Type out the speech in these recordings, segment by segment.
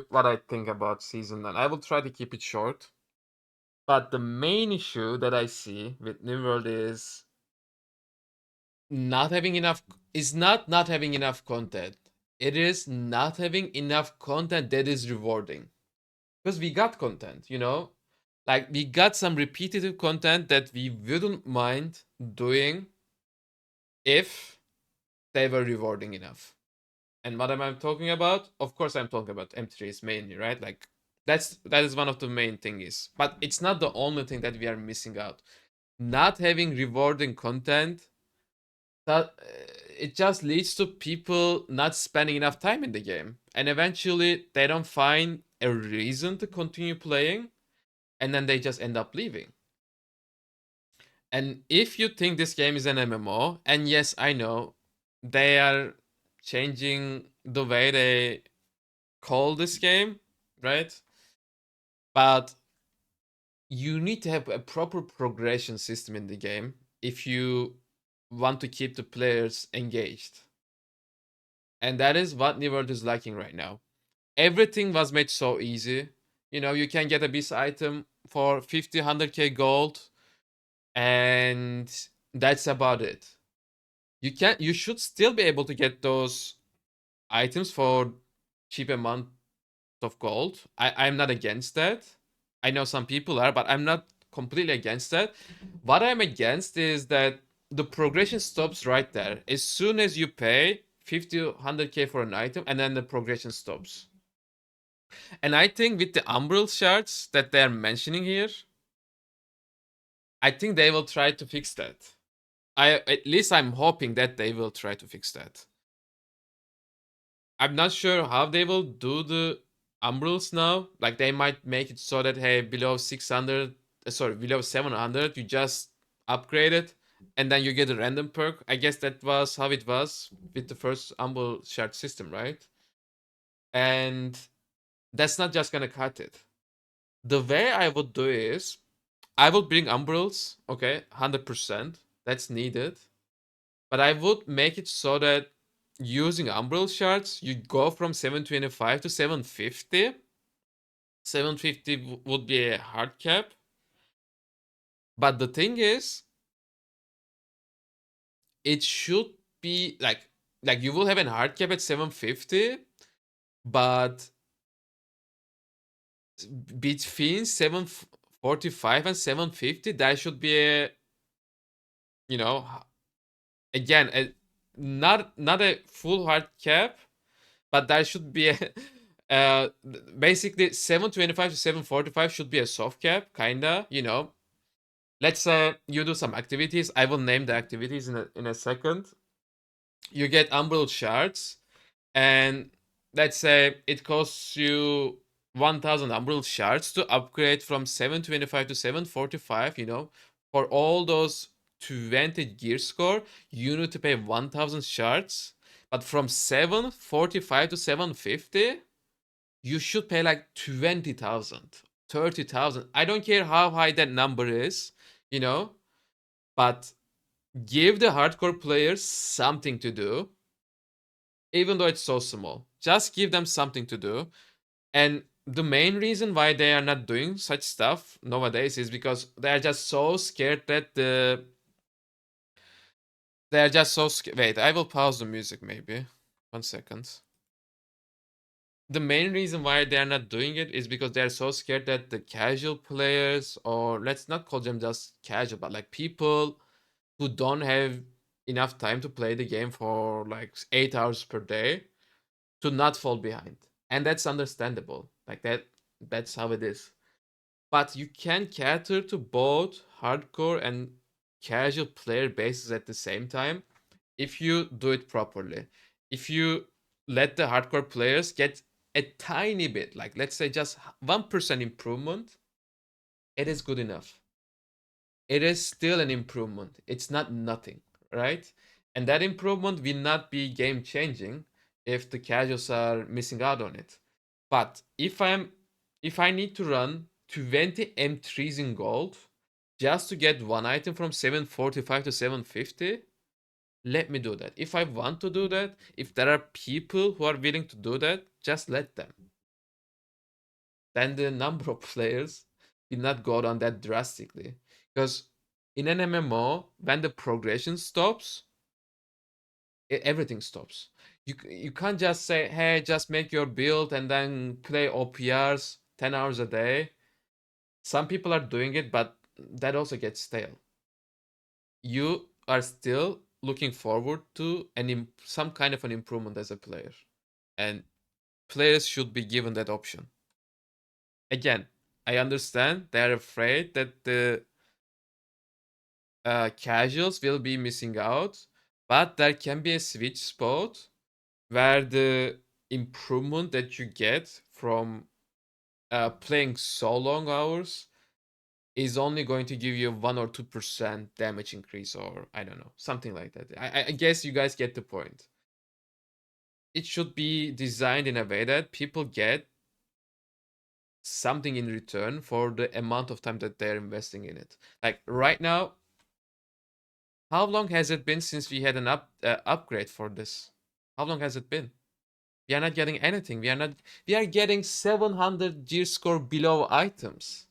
what I think about Season 9. I will try to keep it short. But the main issue that I see with New World not having enough is not having enough content. It is not having enough content that is rewarding. Because we got content, Like we got some repetitive content that we wouldn't mind doing if they were rewarding enough. And what am I talking about? Of course, I'm talking about M3s mainly, right? Like that is one of the main things. But it's not the only thing that we are missing out. Not having rewarding content that it just leads to people not spending enough time in the game, and eventually they don't find a reason to continue playing, and then they just end up leaving. And if you think this game is an MMO, and yes, I know they are changing the way they call this game, right? But you need to have a proper progression system in the game if you want to keep the players engaged. And that is what New World is lacking right now. Everything was made so easy. You can get a beast item for 50, 100k gold, and that's about it. You should still be able to get those items for cheap amount of gold. I'm not against that. I know some people are, but I'm not completely against that. What I'm against is that the progression stops right there. As soon as you pay 50, 100k for an item, and then the progression stops. And I think with the Umbral shards that they're mentioning here, I think they will try to fix that. At least I'm hoping that they will try to fix that. I'm not sure how they will do the Umbrals now. Like they might make it so that hey, below 600, below 700, you just upgrade it, and then you get a random perk. I guess that was how it was with the first Umbral shard system, right? And that's not just gonna cut it. The way I would do is I would bring umbrals, okay, 100%. That's needed. But I would make it so that using umbral shards, you go from 725 to 750. 750 would be a hard cap. But the thing is, it should be like you will have a hard cap at 750, but between 745 and 750, that should be a, you know, again, not a full hard cap, but that should be a uh basically 725 to 745 should be a soft cap, kinda. Let's say you do some activities. I will name the activities in a second. You get umbral shards, and let's say it costs you 1000 umbral shards to upgrade from 725 to 745. For all those 20 gear score, you need to pay 1000 shards. But from 745 to 750, you should pay like 20,000, 30,000. I don't care how high that number is, you know, but give the hardcore players something to do, even though it's so small. Just give them something to do. And the main reason why they are not doing such stuff nowadays is because they're just so scared that they're just so scared. Wait, I will pause the music maybe. 1 second. The main reason why they're not doing it is because they're so scared that the casual players, or let's not call them just casual, but like people who don't have enough time to play the game for like 8 hours per day, to not fall behind. And that's understandable. Like that's how it is. But you can cater to both hardcore and casual player bases at the same time if you do it properly. If you let the hardcore players get a tiny bit, like let's say just 1% improvement, it is good enough. It is still an improvement. It's not nothing, right? And that improvement will not be game changing if the casuals are missing out on it. But if I need to run 20 M3s in gold just to get one item from 745 to 750, let me do that. If I want to do that, if there are people who are willing to do that, just let them. then the number of players will not go down that drastically. Because in an MMO, when the progression stops, everything stops. You can't just say, hey, just make your build and then play OPRs 10 hours a day. Some people are doing it, but that also gets stale. You are still looking forward to some kind of an improvement as a player, and players should be given that option. Again, I understand they're afraid that the casuals will be missing out, but there can be a switch spot where the improvement that you get from playing so long hours is only going to give you 1 or 2% damage increase, or I don't know, something like that. I guess you guys get the point. It should be designed in a way that people get something in return for the amount of time that they're investing in it. Like right now, how long has it been since we had an upgrade for this? How long has it been? We are not getting anything. We are getting 700 gear score below items.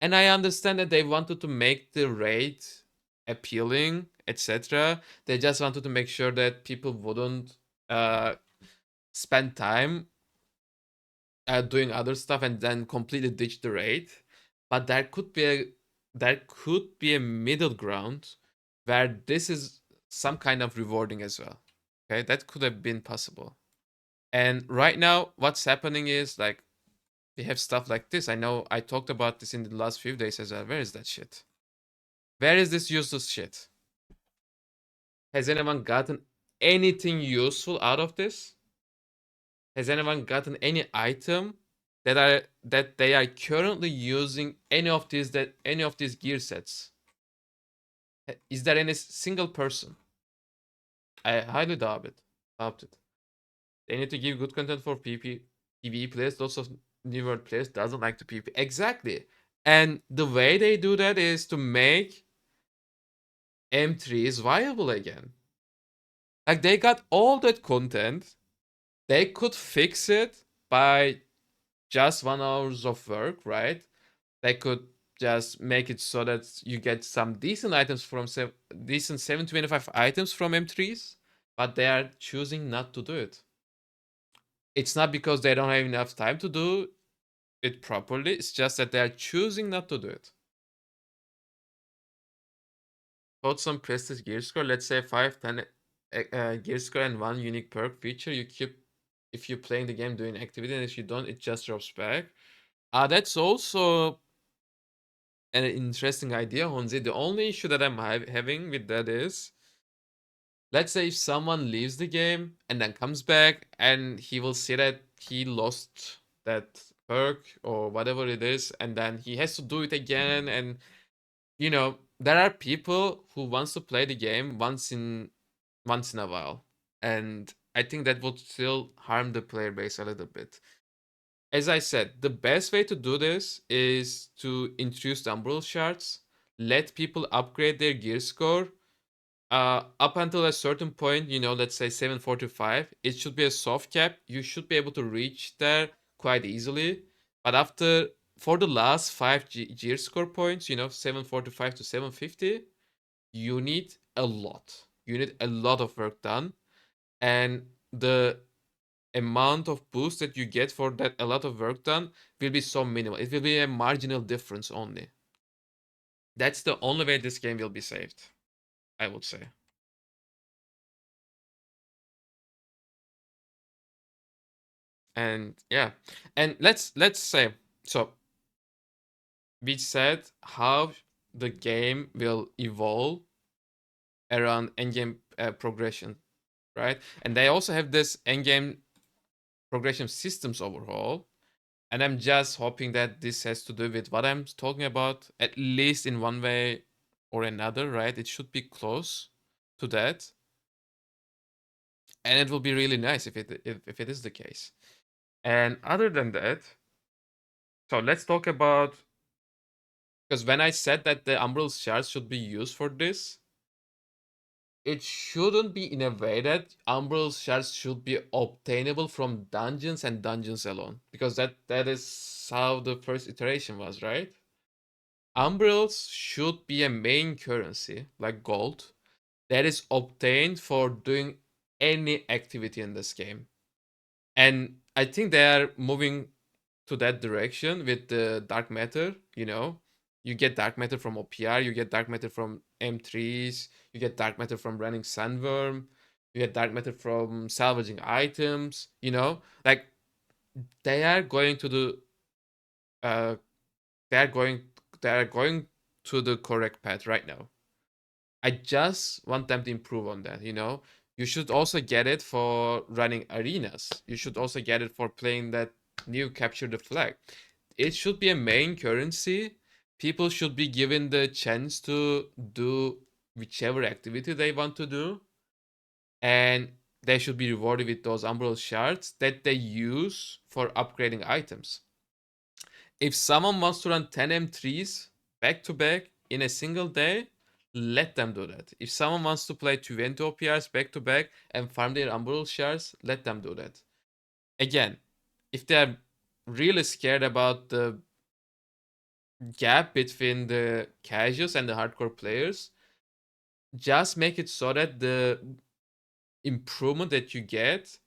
And I understand that they wanted to make the raid appealing, etc. They just wanted to make sure that people wouldn't uh, spend time doing other stuff and then completely ditch the raid. But there could be a middle ground where this is some kind of rewarding as well. Okay, that could have been possible. And right now, what's happening is like we have stuff like this. I know I talked about this in the last few days as well. Where is that shit? Where is this useless shit? Has anyone gotten anything useful out of this? Has anyone gotten any item that they are currently using any of these gear sets? Is there any single person? I highly doubt it. Doubt it. They need to give good content for PvE players. Lots of New World players doesn't like to PvP. Exactly. And the way they do that is to make M3s viable again. Like they got all that content. They could fix it by just 1 hours of work, right? They could just make it so that you get some decent items from decent 725 items from M3s, but they are choosing not to do it. It's not because they don't have enough time to do it properly, it's just that they are choosing not to do it. Put some prestige gear score, let's say 5, 10 gear score and one unique perk feature. You keep if you're playing the game doing activity, and if you don't, it just drops back. That's also an interesting idea, Honzi. The only issue that I'm having with that is, let's say if someone leaves the game and then comes back and he will see that he lost that perk or whatever it is, and then he has to do it again. And there are people who wants to play the game once in a while, and I think that would still harm the player base a little bit. As I said, the best way to do this is to introduce the umbral shards, let people upgrade their gear score. Up until a certain point, let's say 745, it should be a soft cap. You should be able to reach there quite easily. But for the last five gear score points, 745 to 750, you need a lot. You need a lot of work done. And the amount of boost that you get for that a lot of work done will be so minimal. It will be a marginal difference only. That's the only way this game will be saved, I would say. And yeah, and let's say, so we said how the game will evolve around endgame progression, right? And they also have this endgame progression systems overhaul. And I'm just hoping that this has to do with what I'm talking about, at least in one way or another, right? It should be close to that. And it will be really nice if it is the case. And other than that, so let's talk about, because when I said that the umbral shards should be used for this, it shouldn't be in a way that Umbral shards should be obtainable from dungeons and dungeons alone, because that is how the first iteration was, right? Umbrals should be a main currency, like gold, that is obtained for doing any activity in this game. And I think they are moving to that direction with the dark matter. You get dark matter from OPR, you get dark matter from M3s, you get dark matter from running Sandworm, you get dark matter from salvaging items. Like they are going to the uh they are going they are going to the correct path right now. I just want them to improve on that. You should also get it for running arenas. You should also get it for playing that new capture the flag. It should be a main currency. People should be given the chance to do whichever activity they want to do, and they should be rewarded with those umbral shards that they use for upgrading items. If someone wants to run 10 M3s back to back in a single day, let them do that. If someone wants to play 20 OPRs back to back and farm their umbral shards, let them do that. Again, if they're really scared about the gap between the casuals and the hardcore players, just make it so that the improvement that you get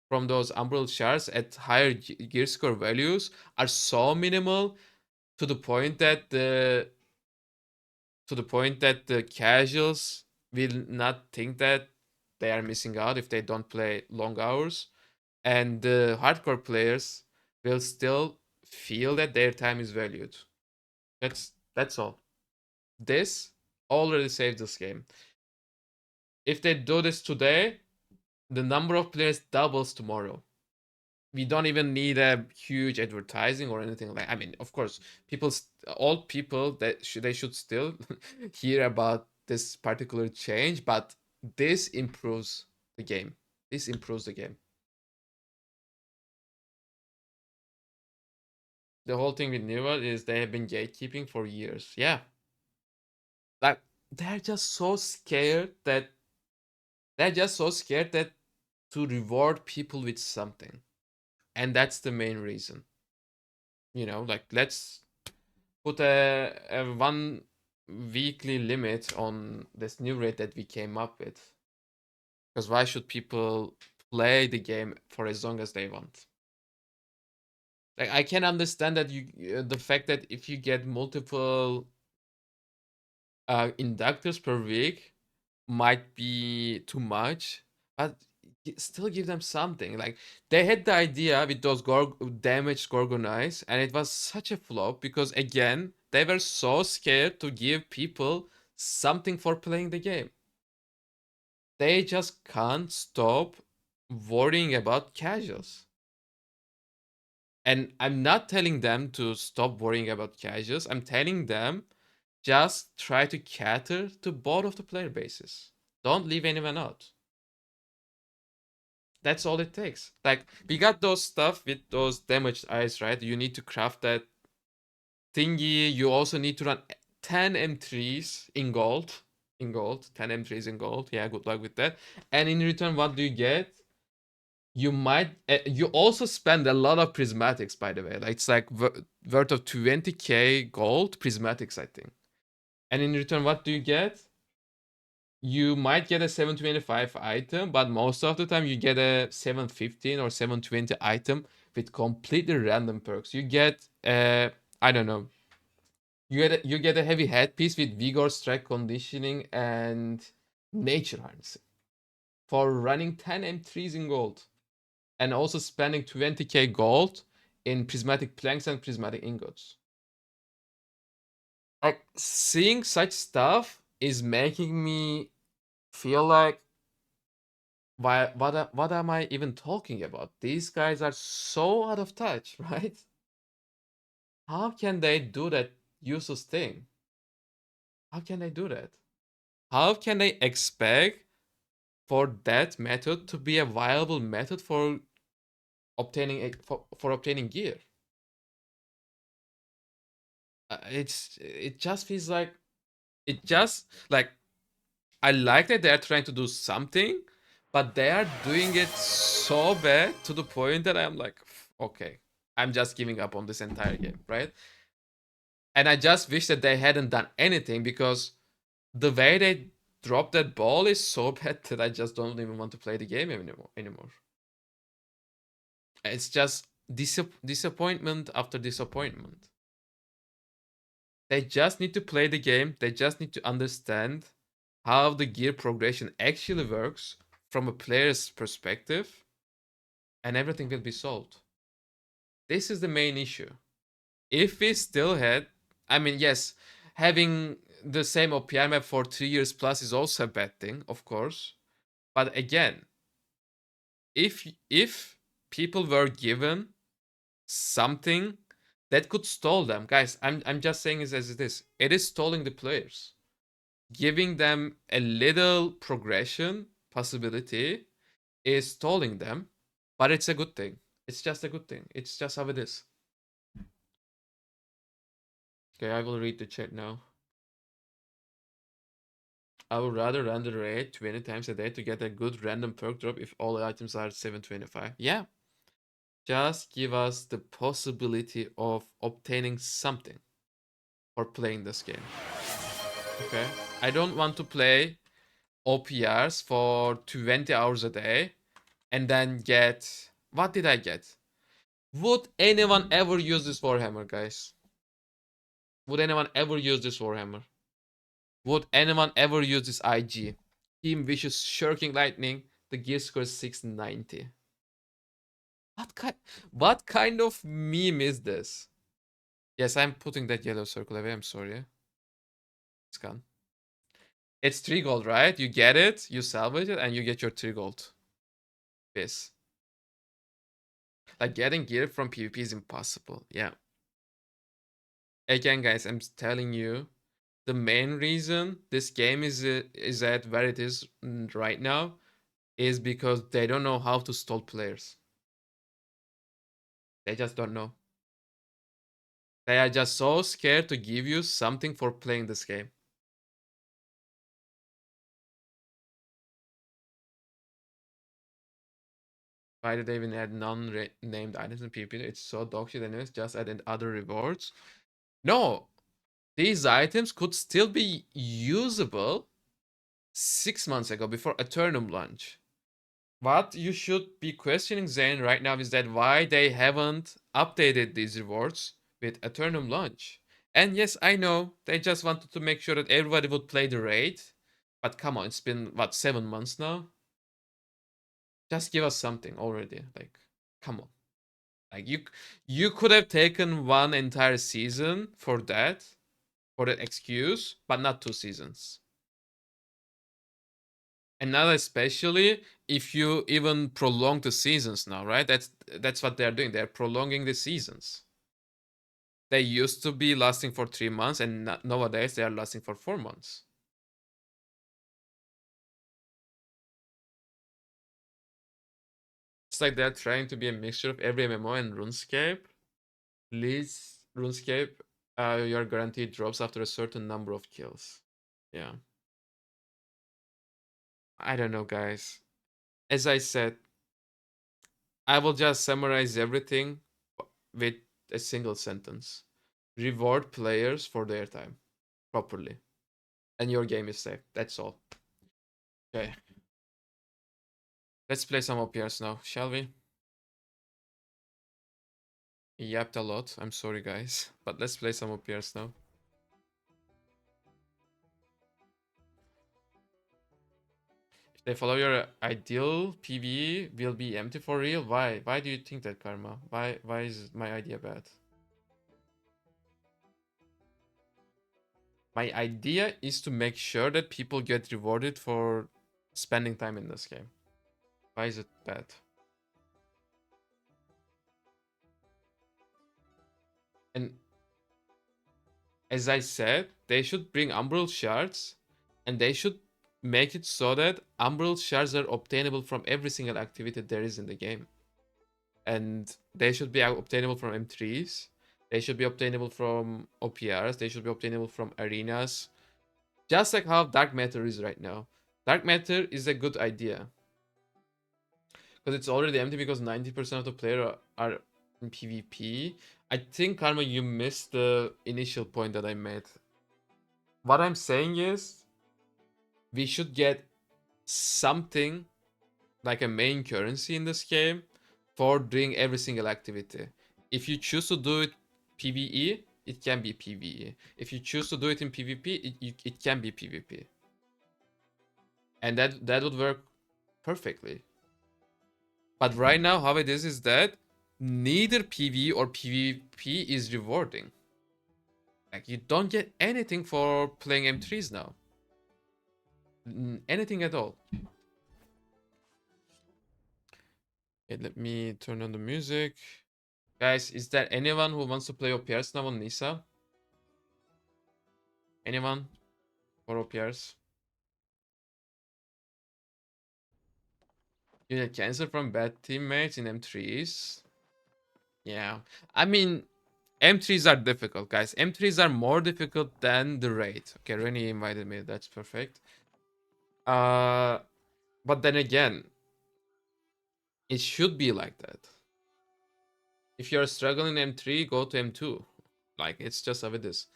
from those umbral shards at higher gear score values are so minimal to the point that the casuals will not think that they are missing out if they don't play long hours, and the hardcore players will still feel that their time is valued. That's all. This already saved this game. If they do this today, the number of players doubles tomorrow. We don't even need a huge advertising or anything like. I mean, of course, all people that they should still hear about this particular change, but this improves the game. This improves the game. The whole thing with Neva is they have been gatekeeping for years. Yeah, like they're just so scared that they're just so scared that to reward people with something, and that's the main reason. Like let's put a one weekly limit on this new rate that we came up with. Because why should people play the game for as long as they want? Like I can understand that the fact that if you get multiple inductors per week might be too much, but still give them something. Like they had the idea with those damaged Gorgonites, and it was such a flop because again they were so scared to give people something for playing the game. They just can't stop worrying about casuals. And I'm not telling them to stop worrying about casuals. I'm telling them just try to cater to both of the player bases. Don't leave anyone out. That's all it takes. Like we got those stuff with those damaged eyes, right? You need to craft that thingy. You also need to run 10 M3s in gold. 10 M3s in gold. Yeah, good luck with that. And in return, what do you get? You also spend a lot of prismatics, by the way. Like it's like worth of 20k gold prismatics, I think. And in return, what do you get? You might get a 725 item, but most of the time you get a 715 or 720 item with completely random perks. You get I don't know. You get a heavy headpiece with vigor, strike conditioning, and nature harnessing for running 10 M3s in gold, and also spending 20k gold in prismatic planks and prismatic ingots. Like seeing such stuff is making me feel like what am I even talking about? These guys are so out of touch, right? How can they do that useless thing? How can they do that? How can they expect for that method to be a viable method for obtaining gear? It just feels like it just like I like that they're trying to do something, but they are doing it so bad to the point that I'm like, okay, I'm just giving up on this entire game, right? And I just wish that they hadn't done anything, because the way they drop that ball is so bad that I just don't even want to play the game anymore. It's just disappointment after disappointment. They just need to play the game. They just need to understand how the gear progression actually works from a player's perspective, and everything will be solved. This is the main issue. If we still had, I mean, yes, having the same OPR map for 3 years plus is also a bad thing, of course. But again, if people were given something that could stall them, guys, I'm just saying it as it is. It is stalling the players. Giving them a little progression possibility is stalling them, but it's a good thing. It's just a good thing. It's just how it is. Okay, I will read the chat now. I would rather run the raid 20 times a day to get a good random perk drop if all items are 725. Yeah. Just give us the possibility of obtaining something for playing this game. Okay. I don't want to play OPRs for 20 hours a day and then get. What did I get? Would anyone ever use this Warhammer, guys? Would anyone ever use this Warhammer? Would anyone ever use this IG? Team Vicious Shirking Lightning. The gear score is 690. What kind of meme is this? Yes, I'm putting that yellow circle away. I'm sorry. It's gone. It's 3 gold, right? You get it, you salvage it, and you get your 3 gold. This. Like, getting gear from PvP is impossible. Yeah. Again, guys, I'm telling you, the main reason this game is at where it is right now is because they don't know how to stall players. They just don't know. They are just so scared to give you something for playing this game. Why did they even add non-named items in PvP? It's so dogshit anyways, just add in other rewards. No! These items could still be usable 6 months ago before Eternum launch. What you should be questioning, Zane, right now is that why they haven't updated these rewards with Eternum launch. And yes, I know they just wanted to make sure that everybody would play the raid. But come on, it's been what, 7 months now? Just give us something already. Like, come on. Like you could have taken one entire season for that excuse, but not 2 seasons. And not especially if you even prolong the seasons now, right? That's what they're doing. They're prolonging the seasons. They used to be lasting for 3 months, and nowadays they are lasting for 4 months. It's like they're trying to be a mixture of every MMO and RuneScape. Please, RuneScape, you're guaranteed drops after a certain number of kills. Yeah. I don't know, guys. As I said, I will just summarize everything with a single sentence. Reward players for their time properly, and your game is safe. That's all. Okay. Let's play some OPRs now, shall we? Yapped a lot. I'm sorry, guys. But let's play some OPRs now. If they follow your ideal, PvE will be empty for real. Why? Why do you think that, Karma? Why is my idea bad? My idea is to make sure that people get rewarded for spending time in this game. Why is it bad? And as I said, they should bring Umbral Shards, and they should make it so that Umbral Shards are obtainable from every single activity there is in the game. And they should be obtainable from M3s. They should be obtainable from OPRs. They should be obtainable from arenas. Just like how dark matter is right now. Dark matter is a good idea. Because it's already empty because 90% of the players are in PvP. I think, Karma, you missed the initial point that I made. What I'm saying is, we should get something like a main currency in this game for doing every single activity. If you choose to do it PvE, it can be PvE. If you choose to do it in PvP, it can be PvP. And that would work perfectly. But right now, how it is that neither PvE or PvP is rewarding. Like, you don't get anything for playing M3s now. Anything at all. Okay, let me turn on the music. Guys, is there anyone who wants to play OPRs now on Nisa? Anyone for OPRs? You get cancer from bad teammates in M3s? Yeah. I mean, M3s are difficult, guys. M3s are more difficult than the raid. Okay, Rennie invited me. That's perfect. But then again, it should be like that. If you're struggling M3, go to M2. Like, it's just how it is.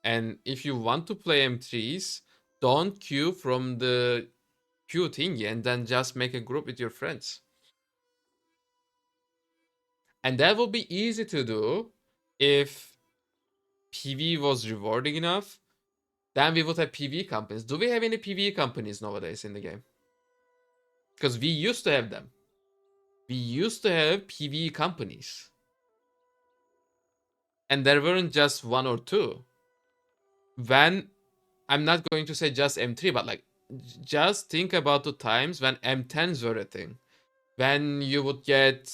And if you want to play M3s, don't queue from the queue thingy and then just make a group with your friends. And that will be easy to do if PV was rewarding enough. Then we would have PV companies. Do we have any PV companies nowadays in the game? Because we used to have them. We used to have PV companies. And there weren't just one or two. When, I'm not going to say just M3, but like, just think about the times when M10s were a thing. When you would get